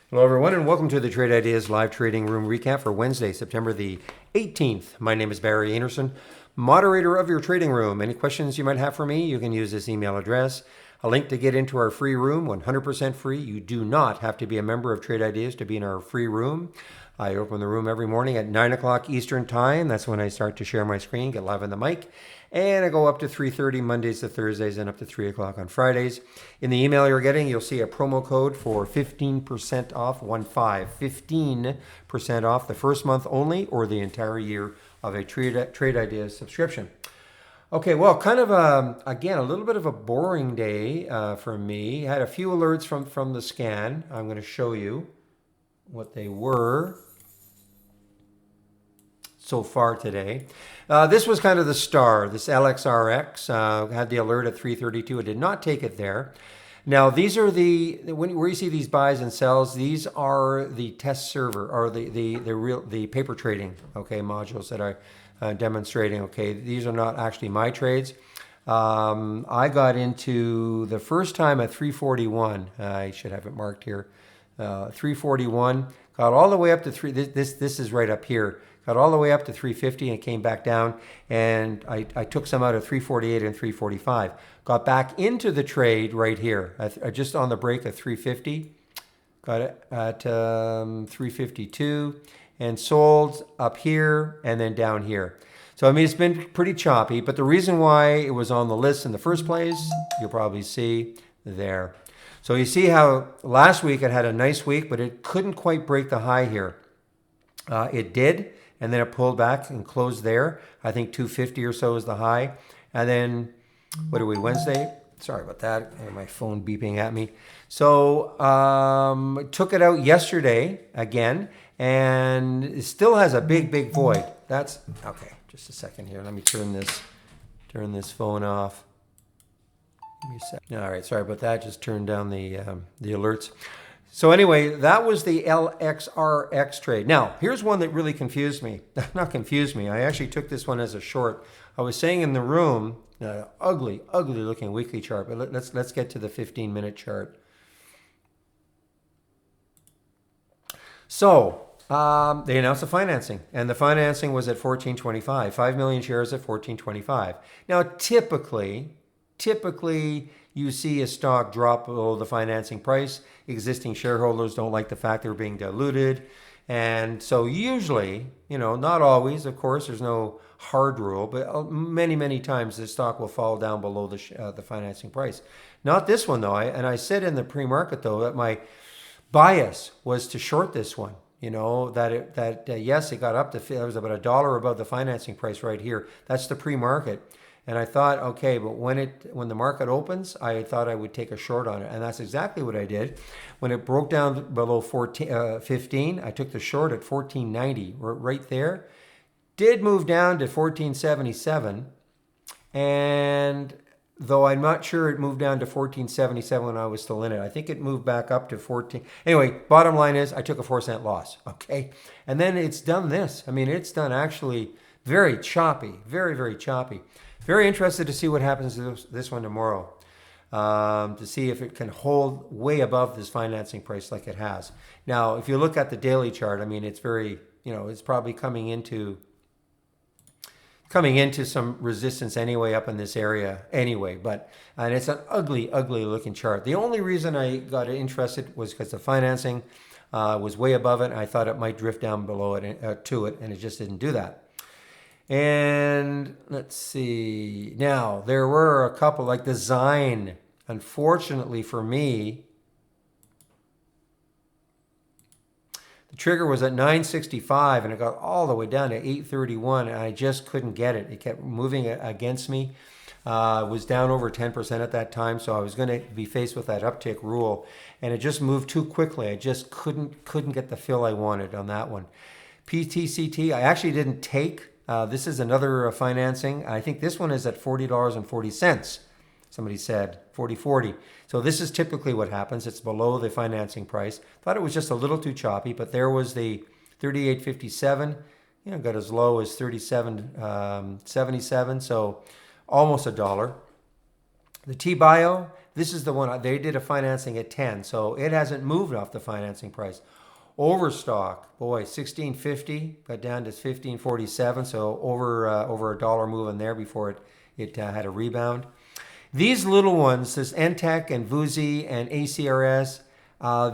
Hello, everyone, and welcome to the Trade Ideas live trading room recap for Wednesday, September the 18th. My name is Barry Anderson, moderator of your trading room. Any questions you might have for me, you can use this email address. A link to get into our free room, 100% free. You do not have to be a member of Trade Ideas to be in our free room. I open the room every morning at 9 o'clock Eastern Time. That's when I start to share my screen, get live on the mic. And I go up to 3:30 Mondays to Thursdays and up to 3 o'clock on Fridays. In the email you're getting, you'll see a promo code for 15% off, 15% off the first month only or the entire year of a Trade Ideas subscription. Okay, well, kind of, again, a little bit of a boring day for me. Had a few alerts from the scan. I'm going to show you what they were so far today. This was kind of the star. This LXRX had the alert at 332. It did not take it there. Now, these are where you see these buys and sells, these are the test server or the paper trading, okay, modules that I'm demonstrating. Okay, these are not actually my trades. I got into the first time at 341. I should have it marked here. 341, got all the way up to this is right up here. Got all the way up to 350 and came back down, and I took some out at 348 and 345. Got back into the trade right here, just on the break of 350. Got it at 352 and sold up here and then down here. So, I mean, it's been pretty choppy, but the reason why it was on the list in the first place, you'll probably see there. So you see how last week it had a nice week, but it couldn't quite break the high here. It did, and then it pulled back and closed there. I think 250 or so is the high. And then, what are we, Wednesday? Sorry about that. I have my phone beeping at me. So took it out yesterday again, and it still has a big void. That's, okay, just a second here. Let me turn this phone off. All right, sorry about that. Just turned down the alerts. So anyway, that was the LXRX trade. Now, here's one that really confused me. Not confused me. I actually took this one as a short. I was saying in the room, ugly looking weekly chart. But let's get to the 15-minute chart. So they announced the financing, and the financing was at 14.25. 5 million shares at 14.25. Now, typically you see a stock drop below the financing price. Existing shareholders don't like the fact they're being diluted. And so usually, not always, of course, there's no hard rule, but many times the stock will fall down below the financing price. Not this one, though. I said in the pre-market, though, that my bias was to short this one. Yes, it got up to, it was about $1 above the financing price right here. That's the pre-market. And I thought, okay, but when the market opens, I thought I would take a short on it. And that's exactly what I did. When it broke down below 15, I took the short at 14.90, right there. Did move down to 14.77. And though I'm not sure it moved down to 14.77 when I was still in it. I think it moved back up to 14. Anyway, bottom line is I took a 4-cent loss, okay? And then it's done this. I mean, it's done actually very choppy, very choppy. Very interested to see what happens to this one tomorrow, to see if it can hold way above this financing price like it has. Now, if you look at the daily chart, I mean, it's very, it's probably coming into some resistance anyway up in this area anyway. And it's an ugly looking chart. The only reason I got interested was because the financing was way above it, and I thought it might drift down below it to it, and it just didn't do that. And let's see. Now, there were a couple, like the Zine. Unfortunately for me, the trigger was at 965, and it got all the way down to 831, and I just couldn't get it. It kept moving against me. It was down over 10% at that time, so I was going to be faced with that uptick rule, and it just moved too quickly. I just couldn't get the fill I wanted on that one. PTCT, I actually didn't take. This is another financing. I think this one is at $40.40. Somebody said 40.40. So this is typically what happens. It's below the financing price. Thought it was just a little too choppy, but there was the 38.57. Got as low as 37.77. So almost $1. The T-Bio, This is the one, they did a financing at 10, so it hasn't moved off the financing price. Overstock, boy, 16.50 got down to 15.47, so over a dollar move in there before it had a rebound. These little ones, this NTEC and VUZI and ACRS,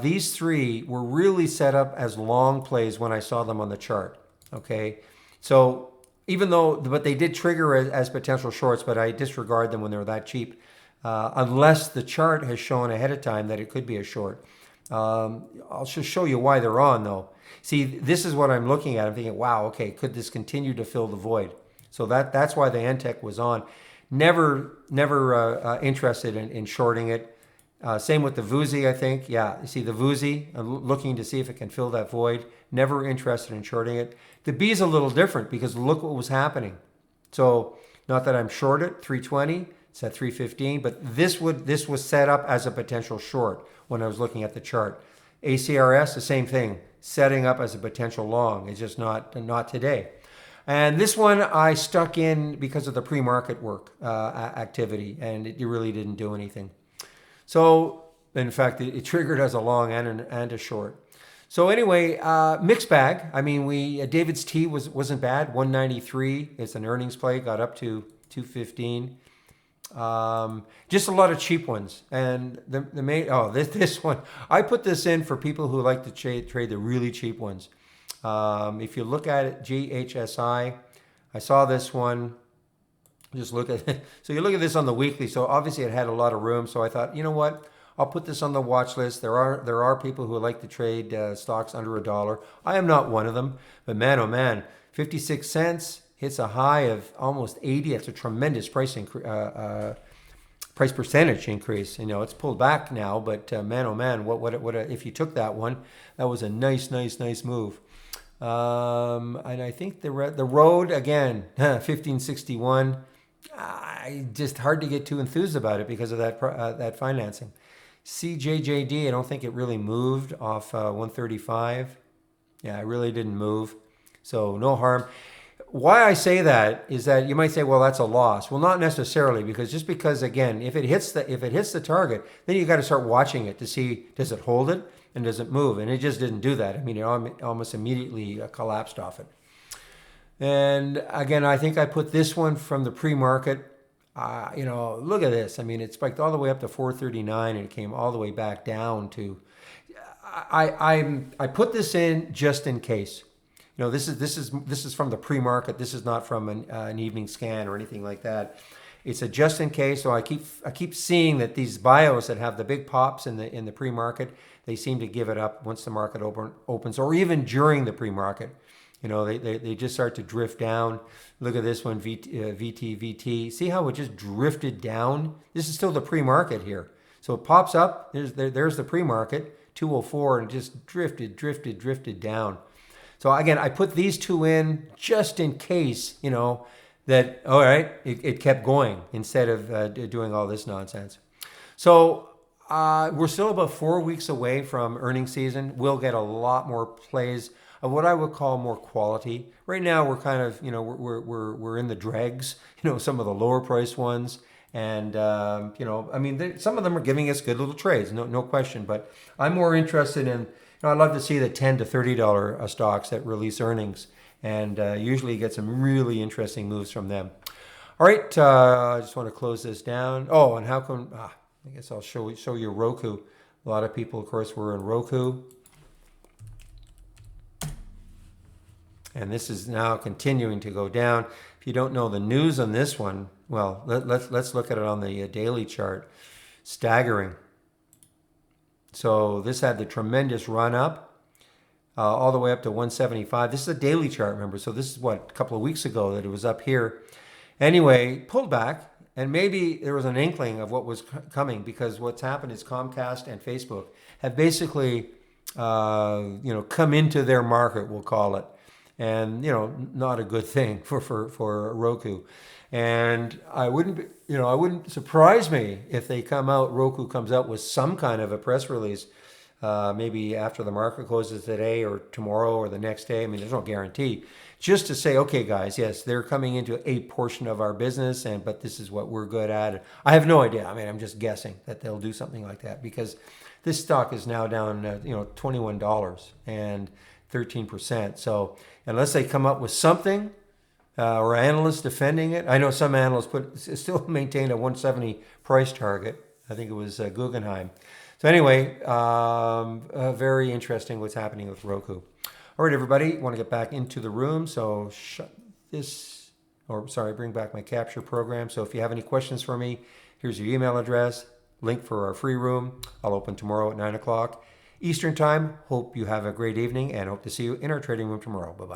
these three were really set up as long plays when I saw them on the chart. Okay, so even though, but they did trigger as potential shorts, but I disregard them when they're that cheap, unless the chart has shown ahead of time that it could be a short. I'll just show you why they're on though. See, this is what I'm looking at. I'm thinking, wow, okay, could this continue to fill the void? So that's why the NTEC was on. Never interested in shorting it. Same with the VUZI, I think. Yeah, you see the VUZI, looking to see if it can fill that void. Never interested in shorting it. The B is a little different because look what was happening. So not that I'm short it, 320, it's at 315, but this was set up as a potential short when I was looking at the chart. ACRS, the same thing, setting up as a potential long. It's just not today. And this one I stuck in because of the pre-market work activity, and it really didn't do anything. So, in fact, it triggered as a long and a short. So anyway, mixed bag. I mean, David's T wasn't bad. 193. It's an earnings play. Got up to 215. Just a lot of cheap ones. And the main this one, I put this in for people who like to trade the really cheap ones. If you look at it, GHSI, I saw this one. Just look at it. So you look at this on the weekly. So obviously it had a lot of room. So I thought, you know what? I'll put this on the watch list. There are people who like to trade stocks under $1. I am not one of them. But man, oh man, 56 cents hits a high of almost 80. That's a tremendous price percentage increase. You know, it's pulled back now, but man, oh man, what if you took that one? That was a nice move. And I think the road again, 1561. Just hard to get too enthused about it because of that financing. CJJD, I don't think it really moved off 135. Yeah, it really didn't move. So no harm. Why I say that is that you might say, well, that's a loss. Well, not necessarily, because again, if it hits the target, then you got to start watching it to see, does it hold it and does it move? And it just didn't do that. I mean, it almost immediately collapsed off it. And again, I think I put this one from the pre-market. Look at this. I mean, it spiked all the way up to 439 and it came all the way back down to. I put this in just in case. You know, this is from the pre-market. This is not from an evening scan or anything like that. It's a just in case. So I keep seeing that these bios that have the big pops in the pre-market, they seem to give it up once the market opens, or even during the pre-market. You know, they just start to drift down. Look at this one, VT. See how it just drifted down? This is still the pre-market here. So it pops up. There's the pre-market, 204, and it just drifted down. So again, I put these two in just in case, you know, that, all right, it kept going instead of doing all this nonsense. So we're still about 4 weeks away from earnings season. We'll get a lot more plays of what I would call more quality. Right now, we're kind of, you know, we're in the dregs, you know, some of the lower price ones. And, you know, I mean, some of them are giving us good little trades, no question. But I'm more interested in, you know, I'd love to see the $10 to $30 stocks that release earnings and usually get some really interesting moves from them. All right, I just want to close this down. Oh, and how come, I guess I'll show you Roku. A lot of people, of course, were in Roku. And this is now continuing to go down. If you don't know the news on this one, well, let's look at it on the daily chart. Staggering. So this had the tremendous run up all the way up to 175. This is a daily chart, remember? So this is a couple of weeks ago that it was up here. Anyway, pulled back, and maybe there was an inkling of what was coming, because what's happened is Comcast and Facebook have basically, come into their market, we'll call it. And, you know, not a good thing for Roku. And I wouldn't surprise me if Roku comes out with some kind of a press release maybe after the market closes today or tomorrow or the next day. I mean, there's no guarantee. Just to say, okay, guys, yes, they're coming into a portion of our business, but this is what we're good at. I have no idea. I mean, I'm just guessing that they'll do something like that because this stock is now down, $21 and 13%. So unless they come up with something, or analysts defending it, I know some analysts still maintain a 170 price target. I think it was Guggenheim. So anyway, very interesting what's happening with Roku. All right, everybody, want to get back into the room. So bring back my capture program. So if you have any questions for me, here's your email address, link for our free room. I'll open tomorrow at 9 o'clock Eastern time. Hope you have a great evening and hope to see you in our trading room tomorrow. Bye-bye.